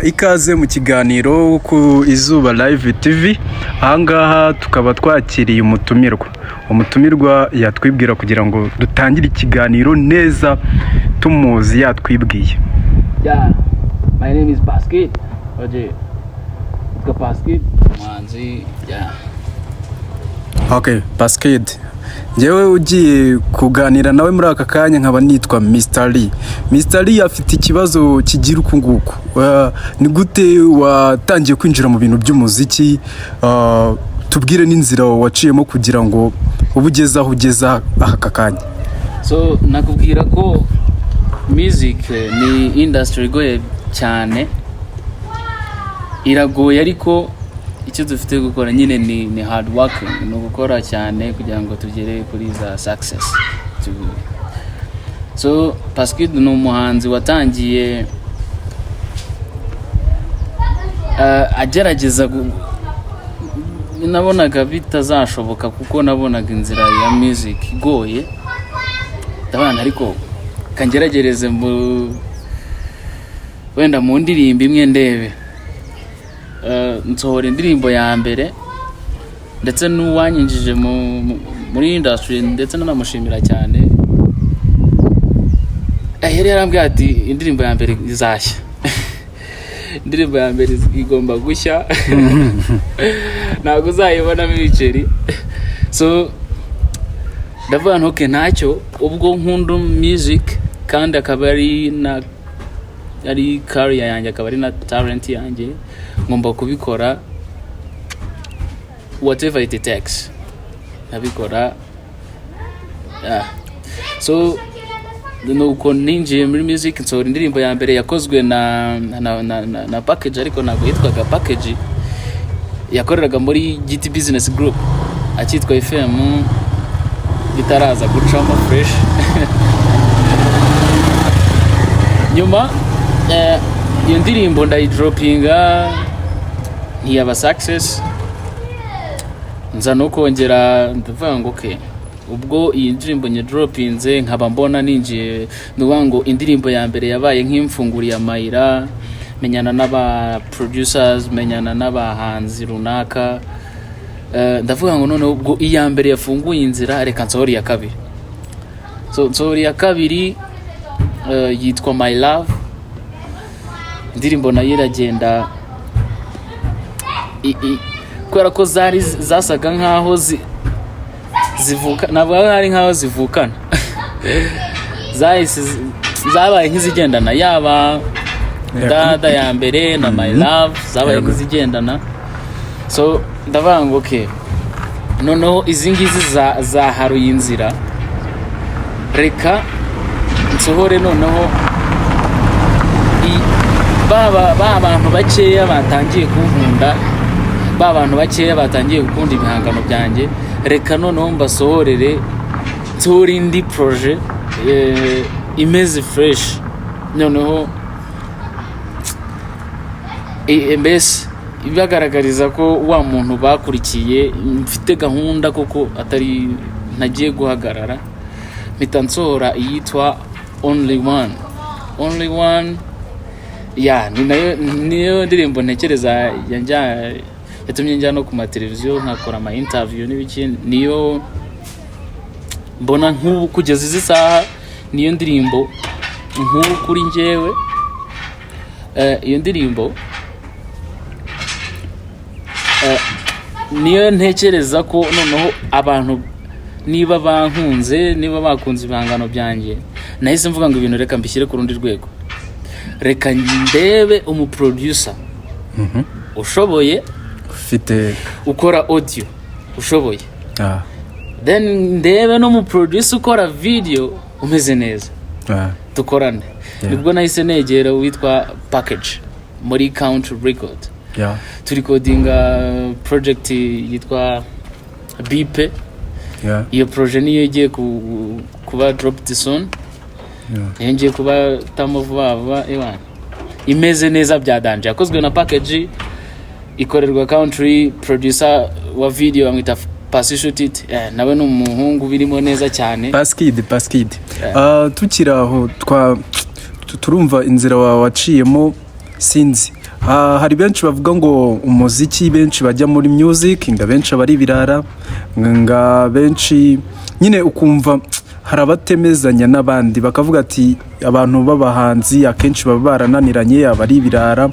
Ikaze mu kiganiro ku Izuba Live TV. Ahangaha tukaba twakiriye umutumirwa yatwibwira kugira ngo dutangire ikiganiro neza tumuzi yatwibwiye. My name is PASSKID. It's PASSKID Kumbogamizi. Okay, PASSKID. Njewe ugiye kuganira nawe muri aka kanya nkaba nitwa Mr. Lee. Mr. Lee afite ikibazo kigira uku nguku. Ni gute watangiye kwinjira mu bintu by'umuziki? Tubwire n'inzira waciyemo kugira ngo ubugeze aho ugeza aka kanya. So nakubwira ko music ni industry igoye cyane, iragoye, ariko icyo dufite gukora nyine ni hard working, no gukora cyane kugira ngo tugere kuri za success. So PASSKID ni umuhanzi watangiye agerageza, nabonaga bitazashoboka kuko nabonaga inzira ya music igoye ndabana, ariko kangeragereze wenda mu ndirimbo imwe ndebe. Nsohora indirimbo ya mbere ndetse n'uwanyinjije muri industry, ndetse nanamushimira cyane. Yari yarambwiye ati indirimbo ya mbere izashya. Indirimbo ya mbere igomba gushya, ntabwo uzayibonamo ibiceri. So ndavuga nti okay, ntacyo, ubwo nkunda music kandi akaba ari career yanjye, akaba ari na talent yanjye, ngomba kubikora whatever it takes, nabikora. So nuko ninjiye muri music, nsohora indirimbo ya mbere yakozwe na package, ariko ntabwo yitwaga package, yakoreraga muri GT Business Group, akitwa FM, bitaraza gucamo fresh. Nyuma iyo ndirimbo ndayidropinga, ntiyaba success, nza no kongera ndavuga ngo okay, ubwo iyi ndirimbo nyidropinze nkaba mbona ninjiye, nuvuga ngo indirimbo ya mbere yabaye nk'imfunguriye amayira, menyana n'aba producers, menyana n'abahanzi runaka. Ndavuga ngo none ubwo iya mbere yafunguye inzira, reka nsohora iya kabiri. So nsohora iya kabiri yitwa My Love. Indirimbo nayo iragenda kubera ko zasaga nkaho zivuka, ntabwo ari nkaho zivukana. Zabaye nk'izigendana, yaba dada ya mbere na My Love zabaye nk'izigendana. So ndavuga ngo okay, noneho izi ngizi zaharuye inzira, reka nsohore noneho abantu bakeya batangiye kunkunda, abantu bakeya batangiye gukunda ibihangano byanjye, reka noneho mbasohorere, nsohore indi projet imeze fresh, noneho mbese ibagaragariza ko wa muntu bakurikiye mfite gahunda koko, atari ntagiye guhagarara. Mpita nsohora iyitwa Only One. Niyo ndirimbo ntekereza yatumye njya no ku mateleviziyo nkakora ama interview n'ibiki. Niyo mbona nk'ubu kugeza izi saha, niyo ndirimbo nk'ubu kuri njyewe. Iyo ndirimbo niyo ntekereza ko noneho abantu niba bankunze, niba bakunze ibihangano byanjye, nahise mvuga ngo ibintu reka mbishyire ku rundi rwego, reka ndebe umuproducer ushoboye, ufite ukora audio ushoboye, then ndebe no umuproducer ukora video umeze neza, dukorane. Nibwo nahise negera witwa Package muri Country Record. Turikodinga project yitwa Bipe. Iyo project niyo igiye kuba dropped soon. Ngiye kuba tamuvuba imeze neza byadanje, yakozwe na Package, ikorerwa Country. Producer wa video amwita PASSKID, nawe n'umuhungu birimo neza cyane. PASSKID tukiraho turumva inzira waciyemo sinzi hari benshi bavuga ngo umuziki benshi bajya muri music nga benshi abari birara nga benshi nyine ukumva hari abatemezanya n'abandi bakavuga ati abantu b'abahanzi akenshi baba barananiranye abari birara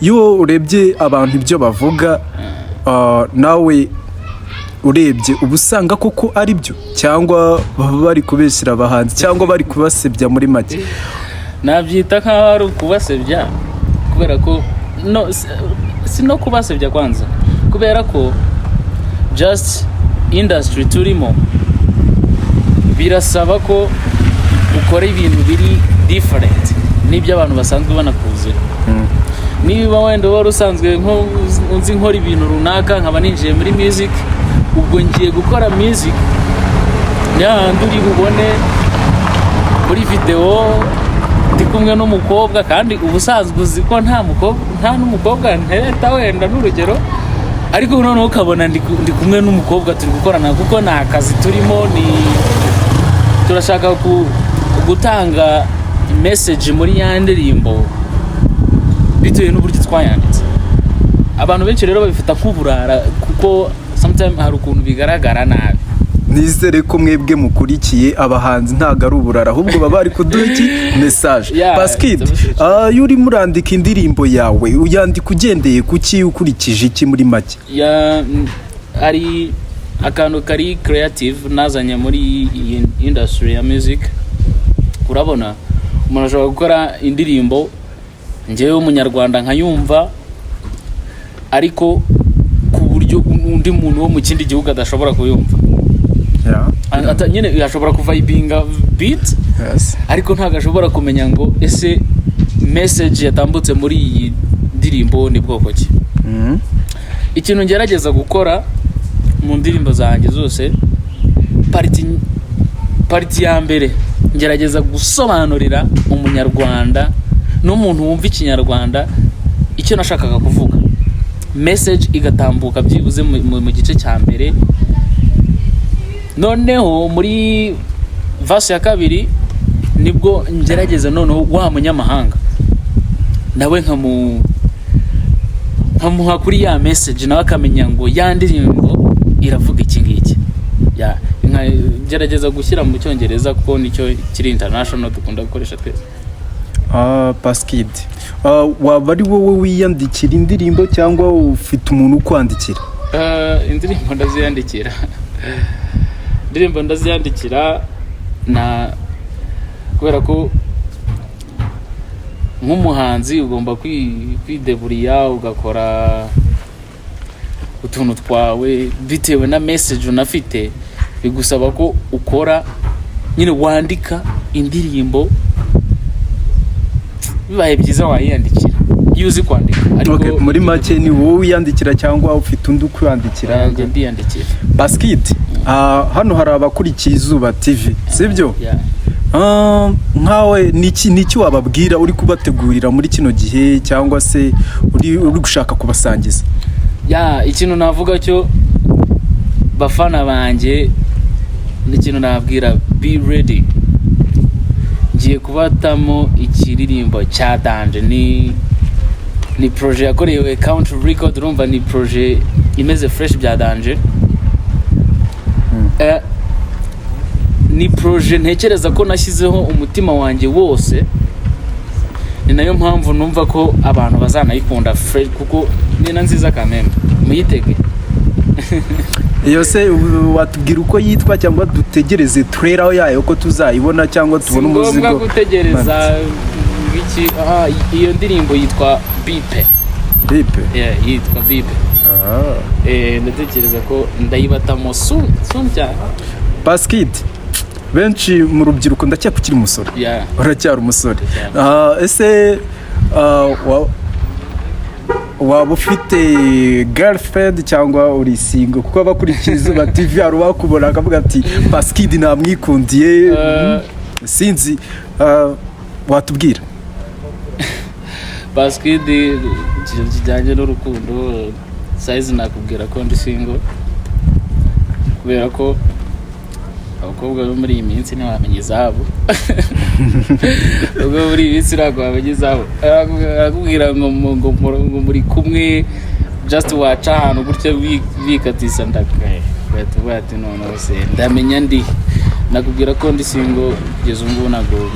iyo urebye abantu ibyo bavuga nawe urebye ubusanga koko ari byo cyangwa baba bari kubeshyira abahanzi cyangwa bari kubasebya muri make nabyita nk'aho ari ukubasebya kubera ko si no kubasebya kwanza kubera ko just industry turimo birasaba ko ukora ibintu biri different n'ibyo abantu basanzwe banakuze niba wenda wari usanzwe nzi nkora ibintu runaka nkaba ninjiye muri music ubwo ngiye gukora music n'ahandi uri bubone muri video ndi kumwe n'umukobwa kandi ubusanzwe uzi ko nta n'umukobwa ntereta wenda n'urugero ariko noneho ukabona ndi kumwe n'umukobwa turi gukorana kuko nta kazi turimo turashaka gutanga message muri ya ndirimbo bitewe n'uburyo twayanditse. Abantu benshi rero babifata nk'uburara kuko sometimes hari ukuntu bigaragara nabi. Nizere ko mwebwe mukurikiye abahanzi ntago ari uburara ahubwo baba bari kuduha iki message. PASSKID iyo uri murandika indirimbo yawe uyandika ugendeye kuki ukurikije iki muri make? Ari akantu kari creative nazanye muri industry ya music. Urabona umuntu ashobora gukora indirimbo njyewe umunyarwanda nkayumva ariko ku buryo undi muntu wo mu kindi gihugu adashobora kuyumva. Nyine yashobora kuvibinga beat ariko ntago ashobora kumenya ngo ese message yatambutse muri iyi ndirimbo ni bwoko ki. Ikintu ngerageza gukora mu ndirimbo zanjye zose party ya mbere ngerageza gusobanurira umunyarwanda n'umuntu wumva ikinyarwanda icyo nashakaga kuvuga, message igatambuka byibuze mu gice cya mbere. Noneho muri verse ya kabiri nibwo ngerageza noneho wa munyamahanga nawe nkamuha kuri ya message nawe akamenya ngo ya ndirimbo iravuga iki ngiki. Ngerageza gushyira mu cyongereza kuko nicyo kiri international dukunda gukoresha twese. PASSKID waba ari wowe wiyandikira indirimbo cyangwa ufite umuntu ukwandikira? Indirimbo ndaziyandikira na kubera ko nk'umuhanzi ugomba kwideburiya ugakora utuntu twawe bitewe na message unafite, bigusaba ko ukora nyine wandika indirimbo bibaye byiza wayandikira iyo uzi kwandika. Ariko muri make ni wowe wiyandikira cyangwa ufite undi kwandikira? Ndiyandikira. PASSKID hano hari abakurikiye Izuba TV sibyo? Nkawe niki wababwira uri kubategurira muri kino gihe cyangwa se uri gushaka kubasangiza? Ikintu navuga cyo bafana banjye n'ikintu nababwira, be ready. Ngiye kubatamo ikiririmbo cya Danje, ni projet yakorewe Country Record. Urumva ni projet imeze fresh bya Danje. Ni projet ntekereza ko nashyizeho umutima wanjye wose, ni nayo mpamvu numva ko abantu bazanayikunda fresh kuko ni na nziza kameme. Muyitege. Iyo se watubwira uko yitwa cyangwa dutegereze trailer yayo ko tuzayibona cyangwa tubona umuzigo? Ngombwa gutegereza iki. Iyo ndirimbo yitwa Bipe. Yitwa Bipe. Ndatekereza ko ndayibatamo soon cyane. PASSKID benshi mu rubyiruko ndacyakukiri umusore. Uracyari umusore. Ese waba ufite girlfriend cyangwa uri single? Kuko abakurikiye Izuba TV hari bakubona akavuga ati PASSKID namwikundiye. Sinzi watubwira? PASSKID kijyanye n'urukundo size nakubwira ko ndi single kubera ko abakobwa bo muri iyi minsi ntibamenye izabo ubwo muri iyi minsi ntabwo bamenye izabo arakubwira ngo muri kumwe just waca ahantu gutya bikatisa ndakaye bahita ati noneho se ndamenya ndi nakubwira ko ndi single kugeza ubu ntabwo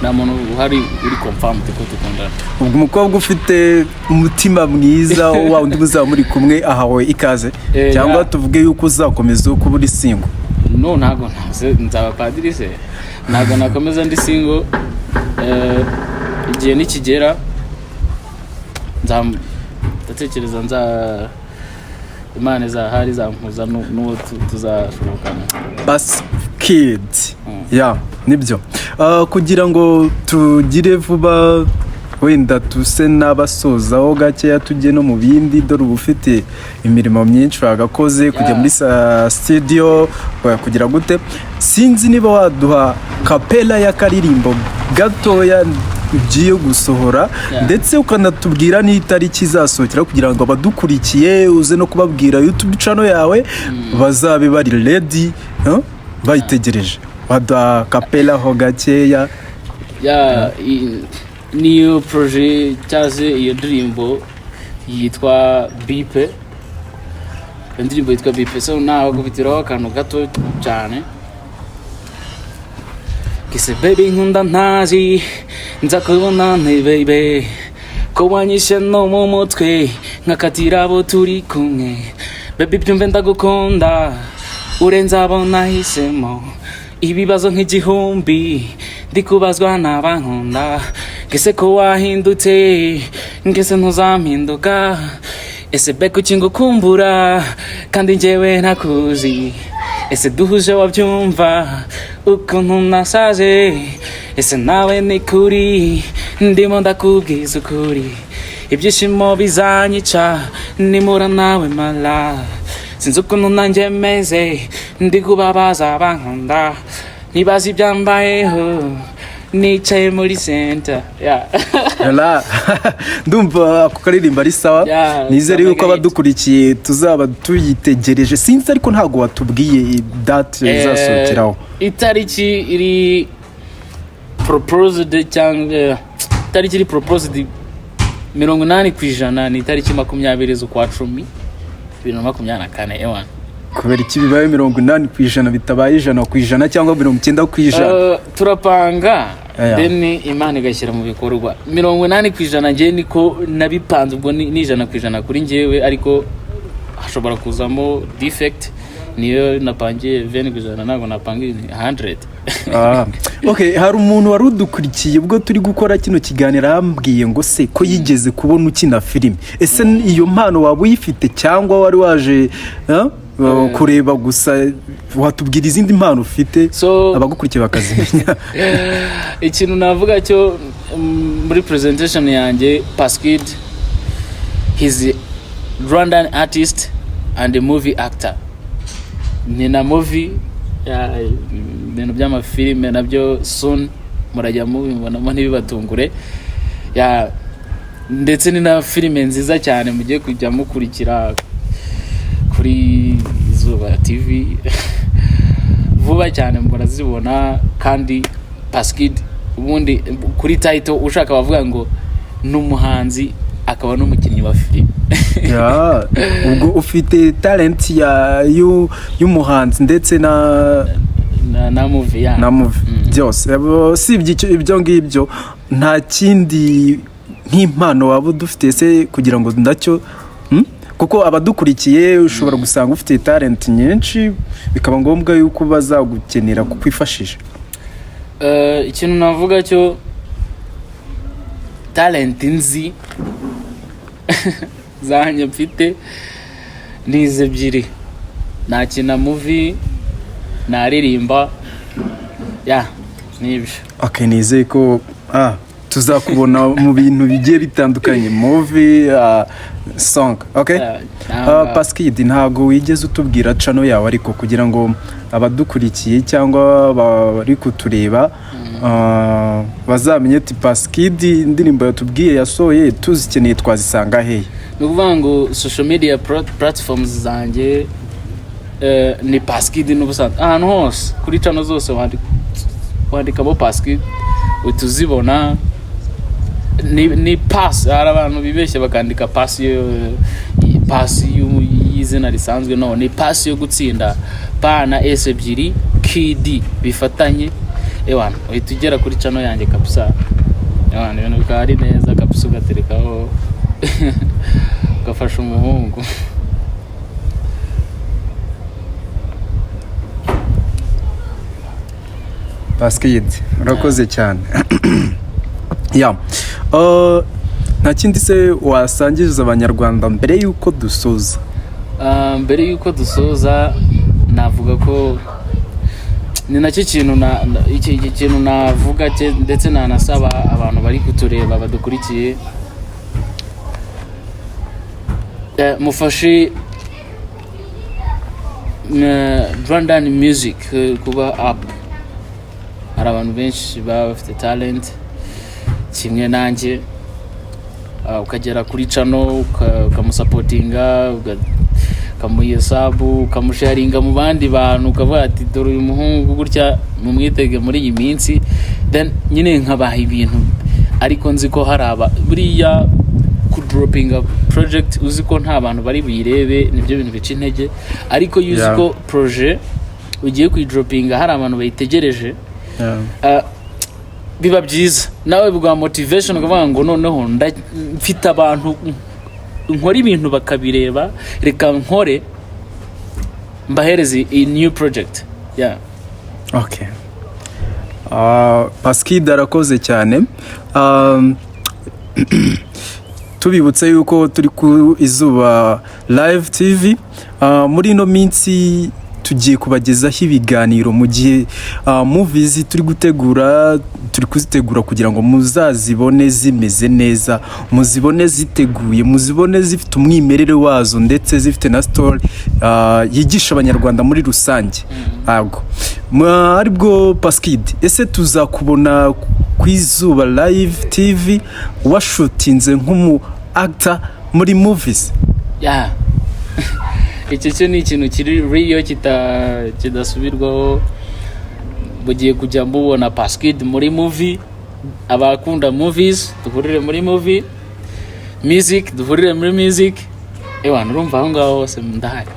nta muntu uhari uri confirmed ko dukundana. Ubwo umukobwa ufite umutima mwiza wa undi muzaba muri kumwe ahawe ikaze cyangwa tuvuge yuko uzakomeza kuba uri single? No, ntabwo nzaba padiri se, ntabwo nakomeza ndi single. Igihe nikigera ndatekereza Imana izahari zampuza n'uwo tuzashobokana. PASSKID nibyo. Kugira ngo tugire vuba wenda tuse n'abasozaho gakeya tujye no mu bindi, dore uba ufite imirimo myinshi wagakoze kujya muri studio kugira gute, sinzi niba waduha kapela y'akaririmbo gatoya ugiye gusohora ndetse ukanatubwira n'itariki izasohokera kugira ngo abadukurikiye uze no kubabwira YouTube channel yawe bazabe bari ready bayitegereje. Waduha kapela ho gakeya. Niyo projet cyaze iyo ndirimbo yitwa Bipe. Indirimbo yitwa Bipe, so naho gubitiraho akantu gato cyane. Kise baby nkunda ntazi nzakubona ne baby ko wanyishe no mu mutwe nkakatira abo turi kumwe baby byumve ndagukunda urenza abo nahisemo ibibazo nk'igihumbi ndikubazwa n'abankunda kese ko wahindutse ngese ntuzampinduka ese beko kingukumbura kandi njyewe ntakuzi ese duhuje wabyumva ukuntu nasaze ese nawe ni kuri ndimo ndakubwiza ukuri ibyishimo bizanyica nimura nawe mala sinzi ukuntu nanjye meze ndi kubabaza abankunda ntibazi ibyambayeho nicaye muri center ndumva ako karirimba ari sawa. Nizere yuko abadukurikiye tuzaba tuyitegereje. Sinzi ariko ntago watubwiye date izasohokeraho. Itariki iri proposed cyangwa itariki iri proposed 80% ni itariki 20 z'ukwa 10 2024 ewan. Kubera iki bibaye 80% bitabaye 100% cyangwa 90%? Turapanga then Imana igashyira mu bikorwa. 80% ngiye niko nabipanze, ubwo ni 100% kuri njyewe, ariko hashobora kuzamo defect. Niyo napangiye 20% ntabwo napangiye 100. Okay, hari umuntu wari udukurikiye ubwo turi gukora kino kiganiro ambwiye ngo se ko yigeze kubona ukina filime. Ese iyo mpano waba uyifite cyangwa wari waje kureba gusa? Watubwira izindi mpano ufite abagukurikiye bakazimenya. Ikintu navuga cyo muri presentation yanjye, PASSKID, he's a Rwandan artist and a movie actor. Ni na movie ibintu by'amafilime nabyo soon murajya mubibonamo ntibibatungure, ndetse ni na filime nziza cyane mugiye kujya mukurikira kuri Izuba TV vuba cyane murazibona. Kandi PASSKID ubundi kuri title ushaka bavuga ngo numuhanzi akaba n'umukinnyi wa filime. Ubwo ufite talent y'umuhanzi ndetse na movie na movie byose. Sibye ibyo ngibyo nta kindi nk'impano waba dufite se kugira ngo ndacyo kuko abadukurikiye ushobora gusanga ufite talent nyinshi bikaba ngombwa yuko bazagukenera kukwifashisha. Ikintu navuga cyo talent nzi zanye mfite nize ebyiri, nakina movie naririmba nibyo. Okay, nizeye ko tuzakubona mu bintu bigiye bitandukanye, movie, song. Okay, PASSKID ntago wigeze utubwira channel yawe, ariko kugira ngo abadukurikiye cyangwa bari kutureba bazamenye ati PASSKID indirimbo yatubwiye yasohoye tuzikeneye twazisanga hehe? Nukuvuga ngo social media platforms zanjye ni PASSKID n'ubusanzwe ahantu hose kuri channel zose wandikamo PASSKID utuzibona. Ni pass, hari abantu bibeshya bakandika pass y'izina risanzwe. No, ni pass yo gutsinda pa na s ebyiri kd bifatanye. Ewana uhita ugera kuri channel yanjye kabisa. Ewana ibintu bikaba ari neza kabisa, ugaterekaho ugafasha umuhungu. PASSKID urakoze cyane. Nta kindi se wasangiriza abanyarwanda mbere yuko dusoza? Mbere yuko dusoza navuga ko ni nacyo kintu navuga ndetse nanasaba abantu bari kutureba badukurikiye, mufashe Rwandan music kuba up. Hari abantu benshi baba bafite talent kimwe nanjye, ukagera kuri channel ukamusapotinga, ukamuyesabu, ukamusharinga mu bandi bantu, ukavuga ati dore uyu muhungu gutya mumwitege muri iyi minsi, then nyine nkabaha ibintu. Ariko nzi ko hari buriya ku dropping a project uzi ko nta bantu bari buyirebe, nibyo bintu bica intege. Ariko yuzi ko projet ugiye kuyidroppinga hari abantu bayitegereje, biba byiza nawe bwa motivation ukavuga ngo noneho mfite abantu nkora ibintu bakabireba, reka nkore mbahereze a new project. Okay. PASSKID arakoze cyane. Tubibutse yuko turi ku Izuba Live TV. Muri ino minsi tugiye kubagezaho ibiganiro mu gihe movies turi kuzitegura kugira ngo muzazibone zimeze neza, muzibone ziteguye, muzibone zifite umwimerere wazo ndetse zifite na story yigisha abanyarwanda muri rusange. Aribwo PASSKID, ese tuzakubona ku Izuba Live TV washutinze nk'umu actor muri movies? Icyo ni ikintu kiri real kidasubirwaho. Bugiye kujya mbubona PASSKID muri movie, abakunda movies duhurire muri movie, music duhurire muri music. Ewana urumva aho ngaho hose ndahari.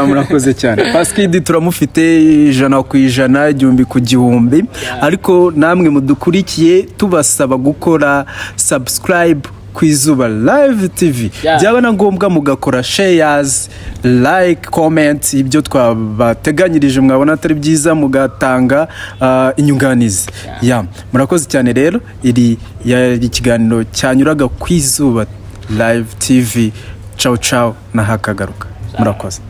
Murakoze cyane. PASSKID turamufite 100% igihumbi ku gihumbi. Ariko namwe mudukurikiye tubasaba gukora subscribe ku Izuba Live TV. Byaba na ngombwa mugakora shares, like, comment, ibyo twabateganyirije mwabona atari byiza mugatanga inyunganizi. Murakoze cyane rero, iri ikiganiro cyanyuraga ku Izuba Live TV. Ciao ciao na hakagaruka. Murakoze.